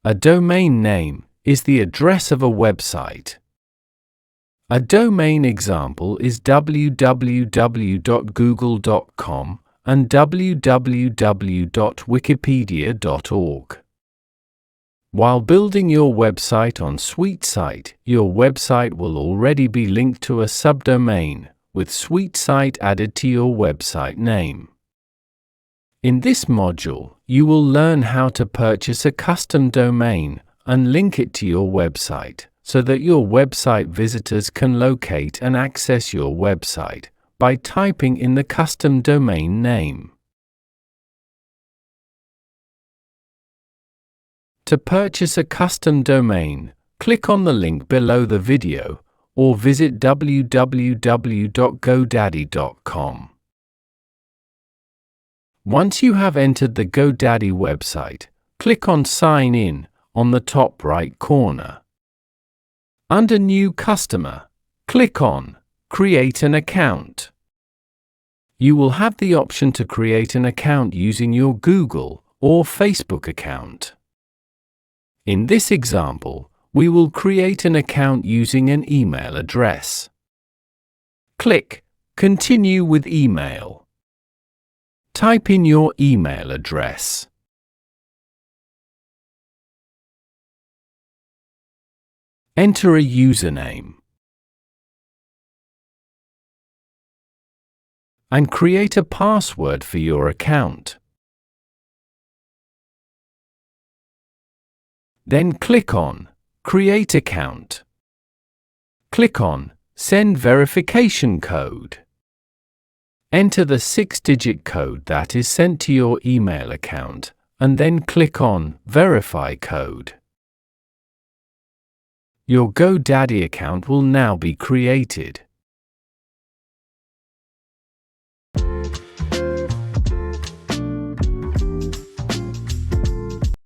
A domain name is the address of a website. A domain example is www.google.com and www.wikipedia.org. While building your website on Sweetsite, your website will already be linked to a subdomain, with Sweetsite added to your website name. In this module, you will learn how to purchase a custom domain and link it to your website, so that your website visitors can locate and access your website by typing in the custom domain name. To purchase a custom domain, click on the link below the video or visit www.godaddy.com. Once you have entered the GoDaddy website, click on Sign In on the top right corner. Under New Customer, click on Create an Account. You will have the option to create an account using your Google or Facebook account. In this example, we will create an account using an email address. Click Continue with Email. Type in your email address. Enter a username. And create a password for your account. Then click on Create Account. Click on Send Verification Code. Enter the 6-digit code that is sent to your email account, and then click on Verify Code. Your GoDaddy account will now be created.